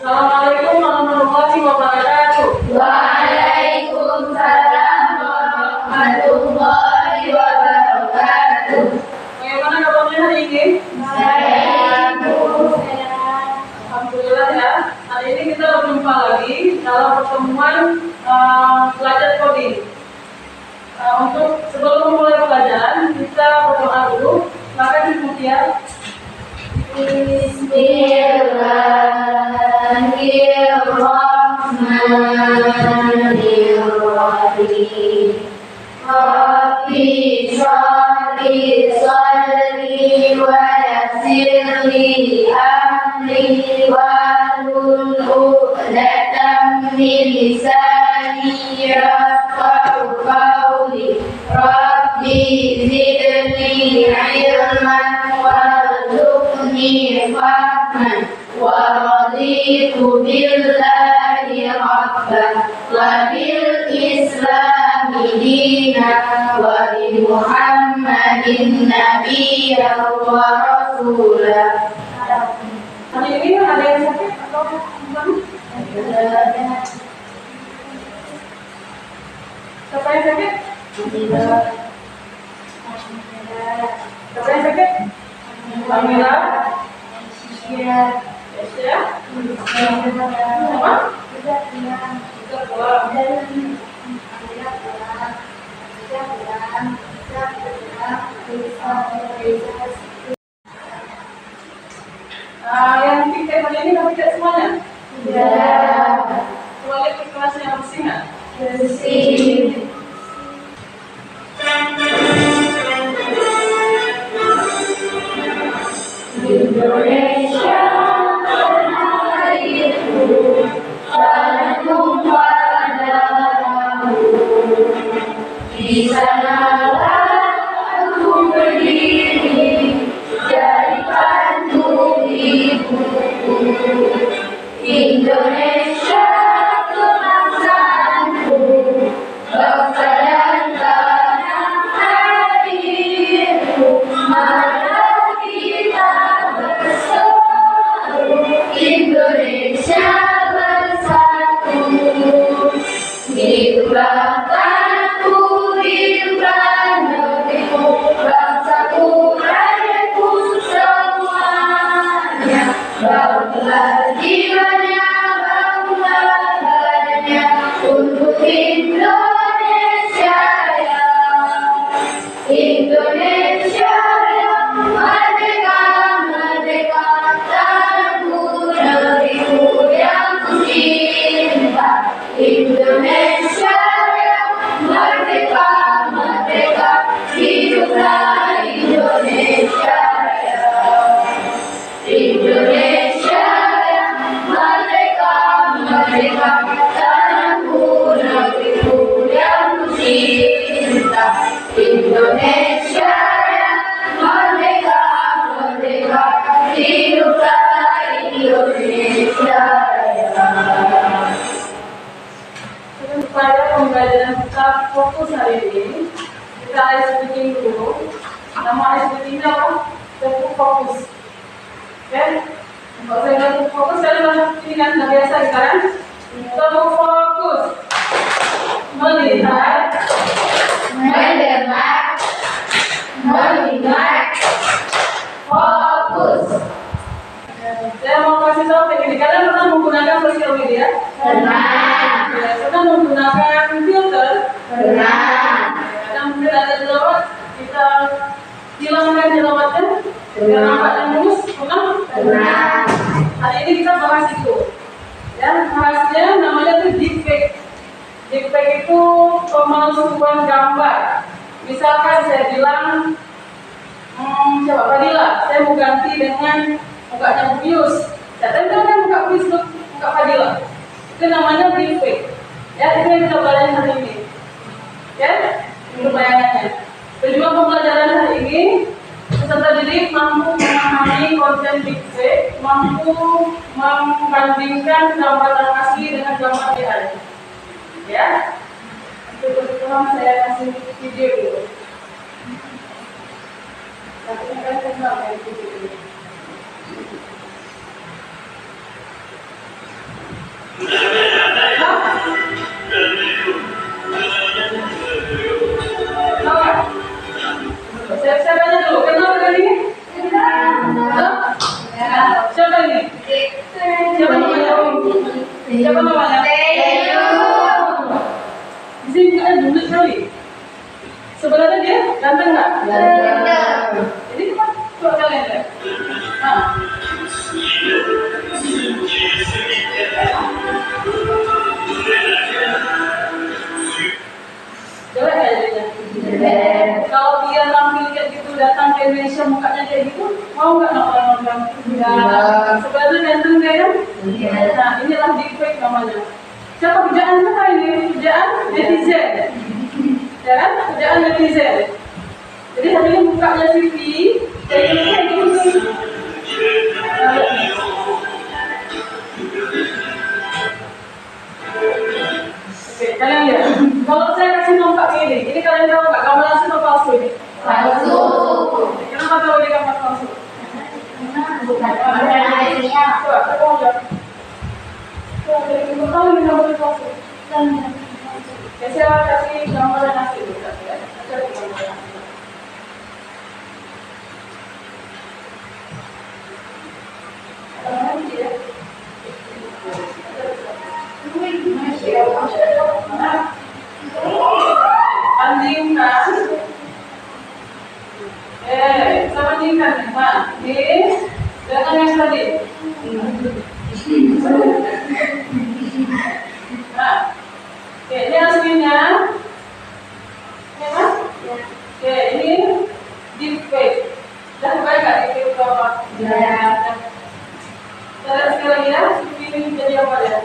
Assalamualaikum warahmatullahi wabarakatuh. Waalaikumsalam warahmatullahi wabarakatuh. Bagaimana kabarnya hari ini? Baik. Alhamdulillah ya. Hari ini kita berjumpa lagi dalam pertemuan belajar coding. Untuk sebelum memulai pelajaran kita berdoa dulu. Maka kemudian Bismillahirrahmanirrahim. Rabbi shrah li sadri wa yassir li amri wahlul 'uqdatam min lisani yafqahu qawli. Rabbi zidni 'ilman warzuqni fahman wa raditu billahi rabban wa bil islami dinan wa bi Muhammadin nabiyyan wa rasulah. hari ini ada yang sakit atau bukan? Siapa yang sakit? Siapa yang sakit? Kamila? Ya. Apa? Yang tiket hari ini kan tidak semuanya? Ya. Boleh ke kelas yang bersih nggak? Bersih. Indonesia airku, tanahku padamu. Di sanalah aku berdiri, jadikan ibuku. Indonesia kebangsaanku, bangsa dan tanah airku. Mari kita bersatu, Indonesia bersatu. Bangsaku, negeriku, bangsaku, rakyatku semuanya. Banggalah jiwanya, banggalah badannya untuk Indonesia ya. Indonesia yang merdeka, merdeka, tanahku, negeriku yang kucinta. Indonesia yang merdeka, merdeka, hiduplah Indonesia ya. Indonesia yang merdeka, merdeka, tanahku, negeriku yang kucinta. Indonesia yang merdeka, merdeka, hiduplah Indonesia ya. Supaya pembelajaran kita fokus hari ini, kita ice breaking dulu. Nama ice breakingnya apa? Fokus. Oke? Kalau saya bilang fokus, kalian masuk ini kan sudah biasa sekarang. Fokus. Melihat. Mendengar, melihat, fokus. Saya mau kasih tahu teknik. Kalian pernah menggunakan sosial media? Pernah. Pernah menggunakan filter? Pernah. Yang mungkin ada jerawat, kita hilangkan jerawatnya biar nampaknya mulus. Pernah. Hari ini kita bahas itu. Ya, bahasnya namanya itu deepfake. Deepfake itu pemalsuan gambar. Misalkan saya bilang, coba Fadila, saya mau ganti dengan mukanya Bubius. Saya tempelkan muka Bubius ke muka Fadila. Itu namanya deepfake. Ya, itu yang kita belajar hari ini. Ya, itu bayangannya. Tujuan pembelajaran hari ini, peserta didik mampu memahami konten deepfake, mampu membandingkan gambar asli dengan gambar AI. Ya, untuk kebetulan saya kasih video dulu. Tapi kan kenal ya video ini. Siapa namanya? Siapa namanya? Teyu. Di sini mukanya bulat sekali. Sebenarnya dia ganteng nggak? Ganteng. Jadi kita coba kalian lihat. Nah, jelek ya jadinya. Jelek. Kalau dia tampil kayak gitu, datang ke Indonesia mukanya kayak gitu, mau nggak nonton? Enggak. Sebenarnya ganteng kan? Iya. Nah, inilah deepfake namanya. Siapa kerjaan siapa ini? Kerjaan netizen. Ya kan? Kerjaan netizen. Jadi hari ini mukanya Siti, kayak gitu nih. Oke, kalian lihat. Kalau saya kasih nomor ini kalian tahu nggak gambar asli atau palsu ini? Palsu. Kenapa tahu ini gambar palsu? Bukan aslinya. Coba, saya mau lihat. Coba, kita tahu ini gambar palsu. Ya, saya kasih gambar yang asli dulu. Ya. Saya cari gambar yang asli. Bandingkan, sama bandingkan nih, Pak. Dengan yang tadi. Nah, oke, ini aslinya, ya kan? Oke, ini deepfake. Udah kebayang nggak deepfake itu apa? Ya. Kita lihat sekali lagi ya, ini jadi apa ya?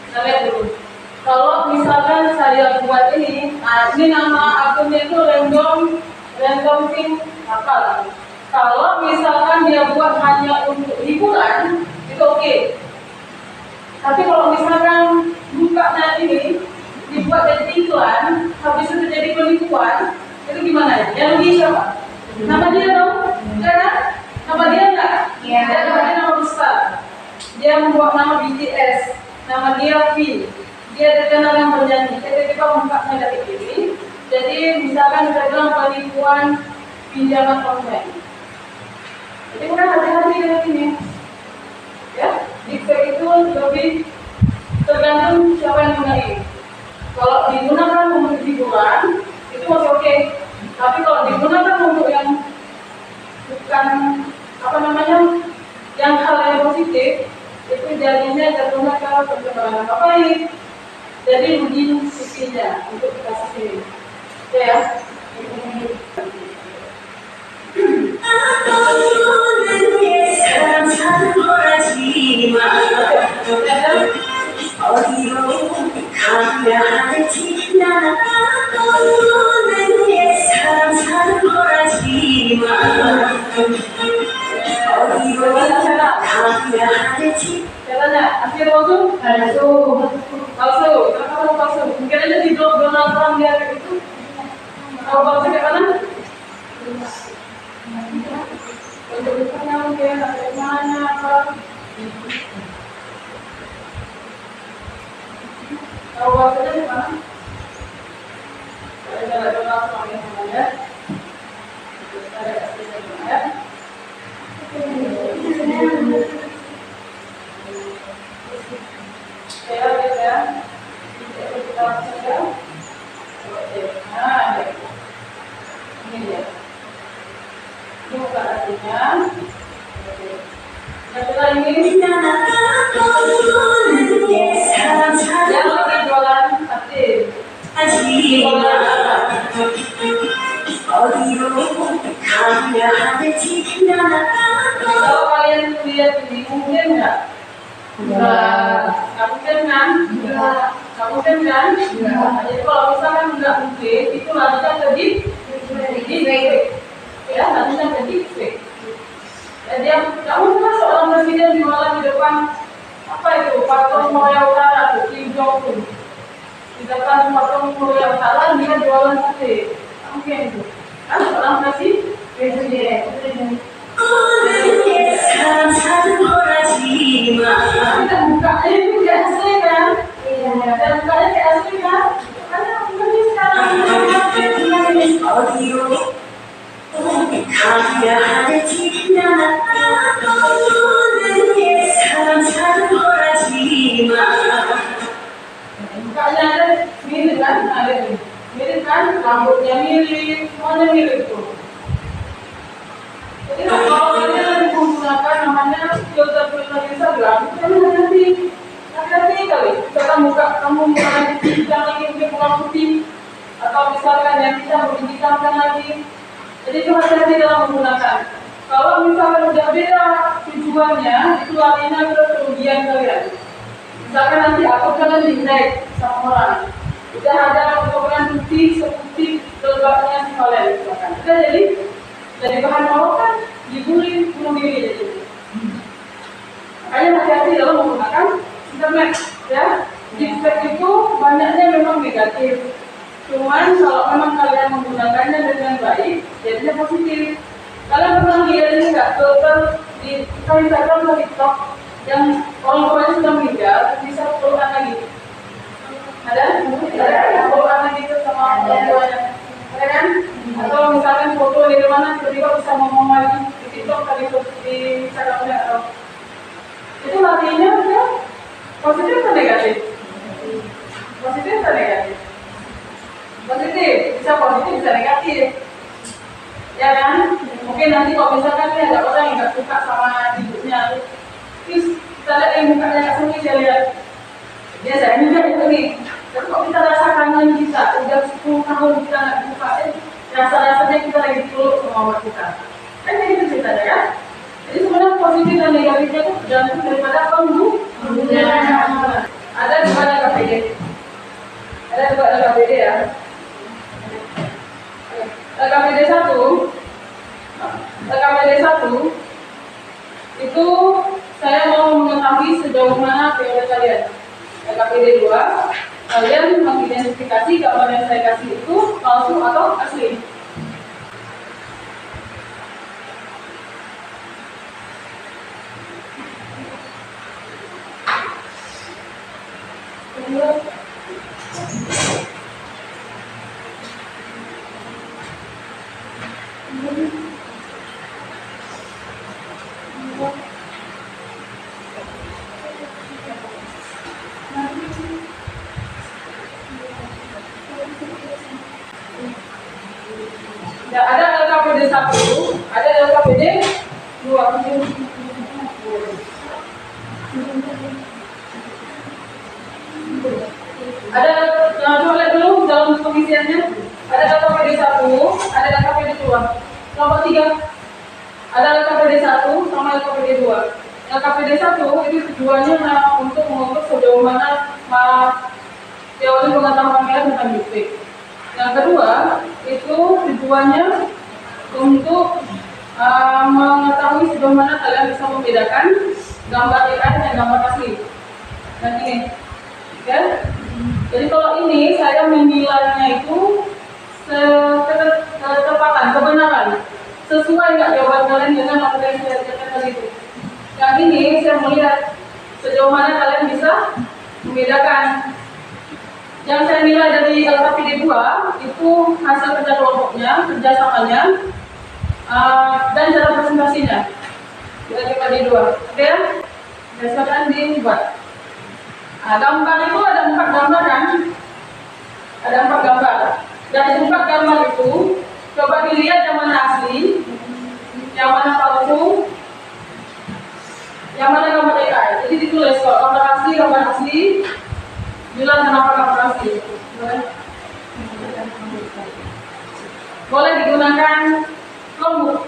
Kita lihat dulu. Kalau misalkan saya buat ini, nah ini nama akunnya itu random thing apa? Kalau misalkan dia buat hanya untuk hiburan, itu oke. Tapi kalau misalkan bukanya ini dibuat jadi iklan, habis itu jadi penipuan, itu gimana? Yang rugi siapa? Nama dia dong, ya kan? Nama dia enggak? Iya. Dia namanya nama besar. Dia membuat nama BTS, nama dia V. Dia terkenal yang bernyanyi. Kita mukanya dari ini. Jadi misalkan kita bilang penipuan pinjaman online. Jadi kita hati-hati dengan ini. Ya, deepfake itu lebih tergantung siapa yang gunain. Kalau digunakan untuk hiburan, itu masih oke. Tapi kalau digunakan untuk yang bukan apa namanya, yang hal yang positif, itu jadinya jatuhnya ke pencemaran nama baik. Jadi rugi sisinya untuk kasus ini. Oke ya. Caranya, asli palsu? Palsu. Palsu. Kenapa kamu palsu? Mungkin aja di blog Donald Trump dia kayak gitu. Kalau palsu kayak mana? Bentuknya mungkin ada mana apa? Kalau palsunya di mana? Ada Donald Trump yang namanya. Ada aslinya di mana? Ya. Kita langsung ya. Nah, ini dia. Ini bukan aslinya. Nah, kita ini dia lagi jualan aktif. Jualan apa? Kalau kalian lihat ini mungkin nggak? Nggak mungkin kan? Nggak mungkin kan? Jadi kalau misalkan nggak mungkin, itu lanjutnya ke deepfake. Ya, lanjutnya ke deepfake. Jadi nggak mungkin seorang presiden jualan di depan itu patung Korea Utara tuh Kim Jong Un. Di depan patung Korea Utara dia jualan sate. Mungkin itu. Kan orang kasih presiden. Kita buka ini kayak asli kan? Iya. Dan bukanya kayak asli kan? Karena ini sekarang bukanya ada mirip kan? Ada mirip kan? Rambutnya mirip, semuanya mirip tuh. Jadi kalau kalian menggunakan namanya filter Instagram, kalian hati-hati kali. Kamu buka lagi lagi mungkin bukan putih, atau misalkan yang kita berbincangkan lagi. Jadi itu hati-hati dalam menggunakan. Kalau misalkan udah beda tujuannya, itu artinya ke kerugian kalian. Misalkan nanti aku kalian di-like sama orang, udah ada ukuran putih seputih lembabnya si kalian misalkan. Kita jadi bahan bawah kan dibully bunuh diri jadi. Makanya hati-hati dalam menggunakan internet ya. Deepfake itu banyaknya memang negatif. Cuman kalau memang kalian menggunakannya dengan baik, jadinya positif. Kalian pernah lihat ini nggak filter di Instagram atau TikTok yang orang tuanya sudah meninggal bisa pelukan lagi? Ada? Ada pelukan lagi itu sama orang tuanya. Ya kan? Atau misalkan foto dari mana tiba-tiba bisa ngomong lagi di TikTok tadi di Instagramnya atau itu artinya ya positif atau negatif? Positif atau negatif? Positif, bisa positif bisa negatif. Ya kan? Mungkin nanti kalau misalkan ini ada orang yang nggak suka sama ibunya, terus kita lihat yang mukanya nggak seni dia lihat. Biasanya juga itu nih. Tapi kok kita rasakan kita udah 10 tahun kita nggak buka, rasa-rasanya kita lagi peluk sama orang kita. Kan kayak gitu ceritanya kan? Jadi sebenarnya positif dan negatifnya itu tergantung daripada penggunaan. Ada juga ada KPD. Ada juga ada KPD ya. KPD 1 itu saya mau mengetahui sejauh mana teori kalian. KPD 2 kalian mengidentifikasi gambar yang saya kasih itu palsu atau asli. Ya, ada LKPD 1, ada LKPD 2. Ada coba lihat dulu dalam pengisiannya. Ada LKPD 1, ada LKPD 2. Nomor 3. Ada LKPD 1 sama LKPD 2. LKPD 1 itu tujuannya untuk mengukur sejauh mana teori pengetahuan kalian tentang deepfake. Yang kedua, itu tujuannya untuk mengetahui sejauh mana kalian bisa membedakan gambar AI dan gambar asli. Dan ini, ya. Jadi kalau ini saya menilainya itu ketepatan, kebenaran, sesuai nggak jawaban kalian dengan apa yang saya katakan tadi itu. Yang ini saya melihat sejauh mana kalian bisa membedakan. Yang saya nilai dari LKPD 2 itu hasil kerja kelompoknya, kerjasamanya, dan cara presentasinya. Di LKPD 2, oke? Biasakan dibuat. Nah, gambar itu ada 4 gambar kan? Ada 4 gambar. Dari 4 gambar itu, coba dilihat yang mana asli, yang mana palsu, yang mana gambar AI. Jadi ditulis kok gambar asli. Bilang kenapa gambar asli. Boleh digunakan Chromebook.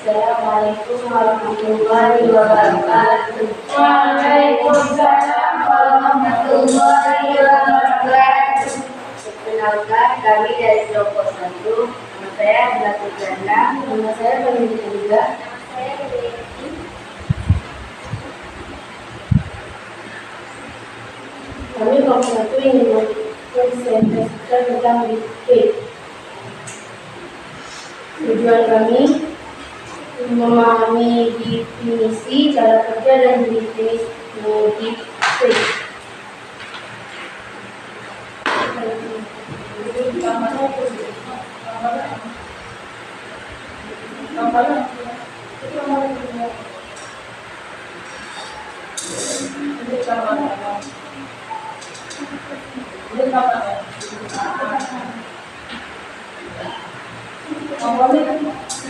Assalamualaikum warahmatullahi wabarakatuh. Waalaikumsalam Warahmatullahi wabarakatuh. Perkenalkan, kami dari kelompok 1. Nama saya adalah Tujuana. Nama saya Pemilik juga. Saya Dewi. Kami kelompok 1 ingin mengkonsentrasikan tentang deep. Tujuan kami memahami definisi, cara kerja, dan definisi deep fake.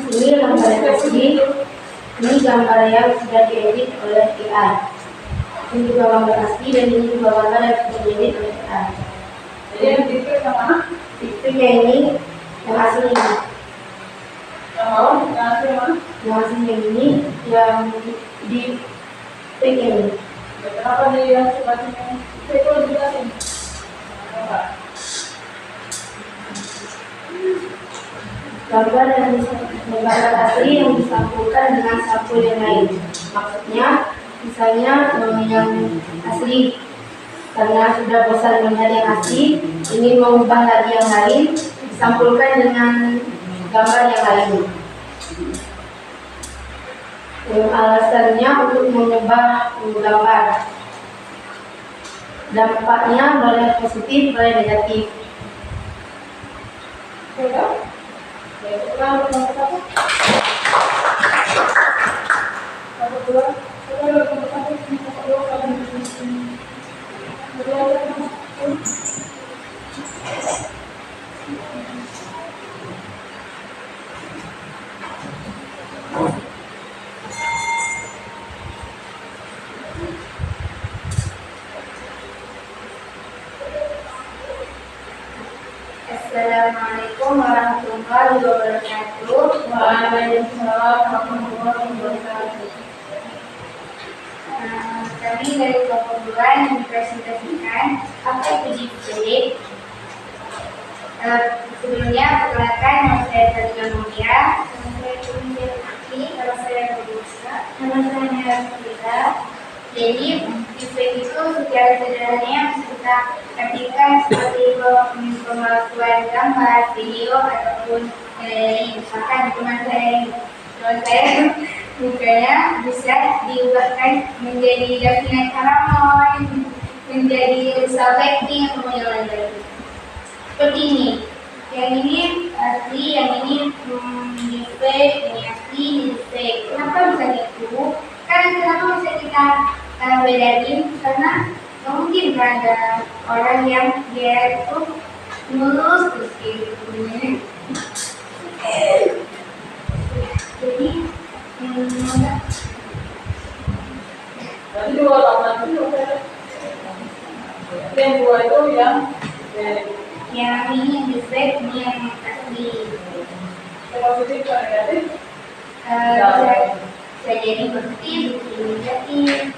Ini gambar yang asli, ini gambar yang sudah diedit oleh AI. Ini juga gambar asli dan ini juga gambar yang sudah diedit oleh AI. Jadi yang deepfake yang mana? Deepfake ini yang asli ini. Yang bawah, yang asli yang mana? Yang asli yang ini, yang deepfake ini. Ya, kenapa di yang sebagainya? Deepfake itu lebih jelasin. Coba. Gambar asli yang disampulkan dengan sampul yang lain. Maksudnya, misalnya yang asli karena sudah bosan melihat yang asli, ingin mengubah lagi yang lain, disampulkan dengan gambar yang lain. Alasannya untuk mengubah gambar. Dampaknya boleh positif, boleh negatif. Oke, sekarang nomor satu. Nomor dua. Nomor satu. Nomor dua. Assalamualaikum warahmatullahi wabarakatuh. Waalaikumsalam warahmatullahi wabarakatuh. Kami dari kelompok 2 yang dipresentasikan apa itu JIP. Sebelumnya perkenalkan nama saya Tadina Mulia, nama saya Kunindia Putri, nama saya Robusta, nama saya Rita. Jadi JIP itu secara sederhananya bisa kita artikan seperti pemalsuan gambar, video ataupun misalkan teman saya mukanya bisa diubahkan menjadi Davina Karamon, menjadi Elsa Blackpink atau yang lain-lain. Seperti ini. Yang ini asli, yang ini fake, ini asli, ini fake. Kenapa bisa gitu? Kenapa bisa kita bedain? Karena nggak mungkin ada orang yang dia itu mulus terus gitu. Jadi Jadi dua lawan itu yang dua itu yang ini yang defect, ini yang asli. positif atau negatif? Bisa jadi positif, bisa negatif.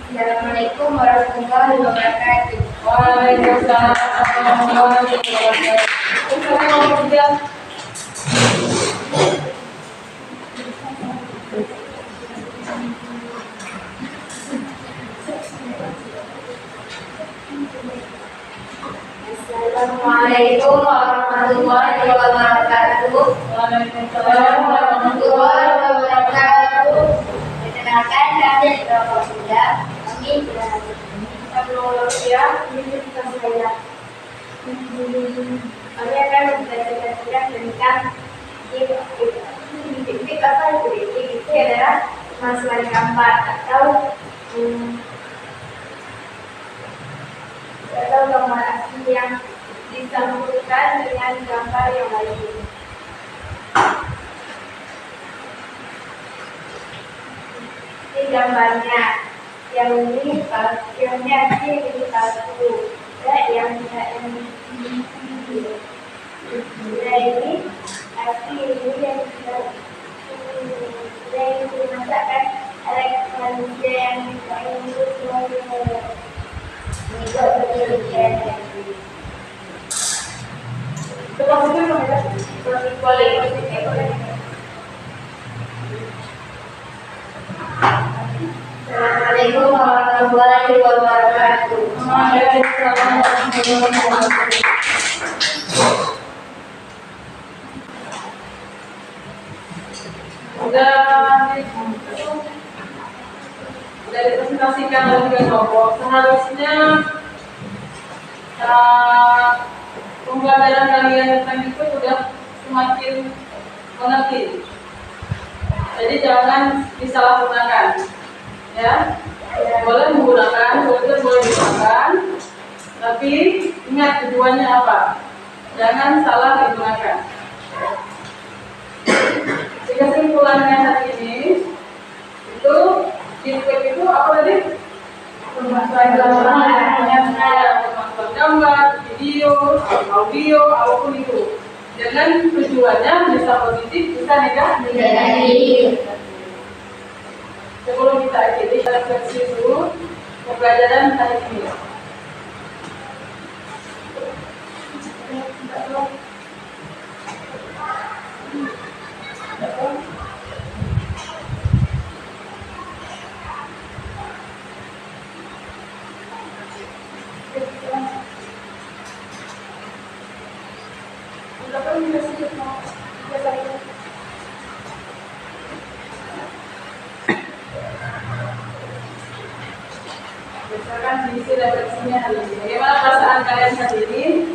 Assalamualaikum warahmatullahi wabarakatuh. Waalaikumsalam warahmatullahi wabarakatuh. Assalamualaikum warahmatullahi wabarakatuh. Waalaikumsalam warahmatullahi wabarakatuh. Perkenalkan saya dari kelompok 3. Kami Ya, ini kita saya. Kami akan membicarakan tentang JIP apa itu? JIP adalah pemalsuan gambar atau gambar asli yang dicampurkan dengan gambar yang lain. Ini gambarnya, yang ini filmnya asli, ini palsu. Yang ini asli, ini yang dimasakkan oleh manusia yang itu Assalamualaikum warahmatullahi wabarakatuh. Waalaikumsalam warahmatullahi wabarakatuh. Sudah dipresentasikan oleh 3 kelompok. Seharusnya pembelajaran kalian tentang itu sudah semakin mengerti. Jadi jangan disalahgunakan, ya. Boleh menggunakan, boleh digunakan, tapi ingat tujuannya apa. Jangan salah digunakan. Sehingga kesimpulannya hari ini itu JIP itu apa tadi? Pemalsuan gambar, video, audio, apapun itu. Dengan tujuannya bisa positif, bisa negatif. Sebelum kita akhiri, kita refleksi dulu pembelajaran hari ini. Berdasarkan sisi refleksinya hari ini, bagaimana perasaan kalian hari ini?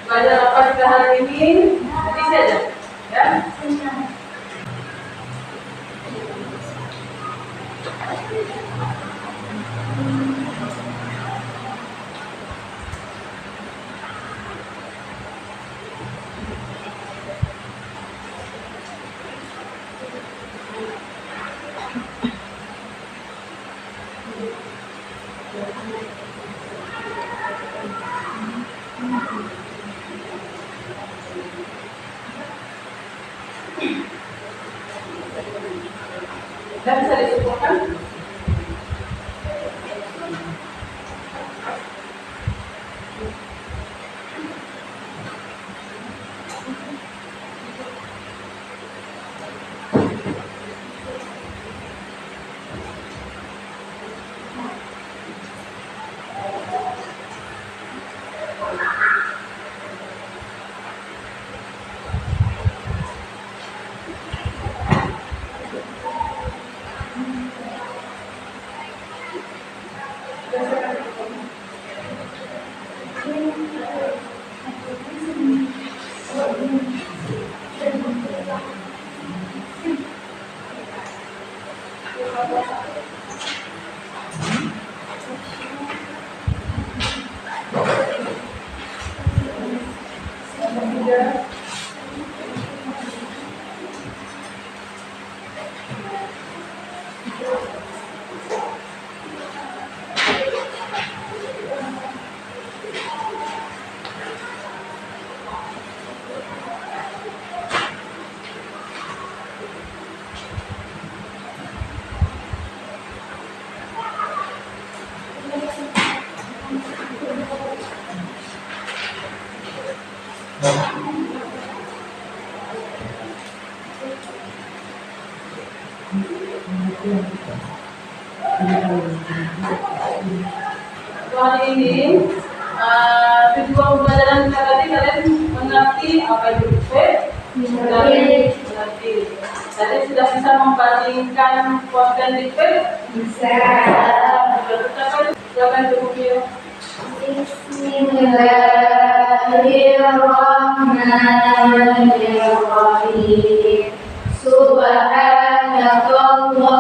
Belajar apa kita hari ini? Nanti saja, ya. Dan bisa disebutkan? Hari ini tujuan pembelajaran kita tadi kalian mengerti apa itu dikbek? Mengerti. Tadi sudah bisa membandingkan konten dikbek? Bisa. Silakan cukup ya. Bismillahirrahmanirrahim. Subhanakallahumma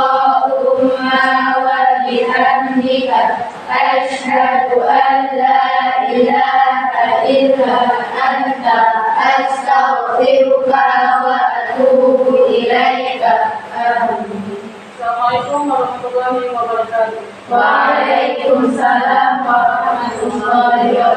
wa bihamdika asyhadu an la ilaha illa anta astaghfiruka wa atubu ilaika. Assalamualaikum warahmatullahi wabarakatuh. Waalaikumsalam warahmatullahi wabarakatuh.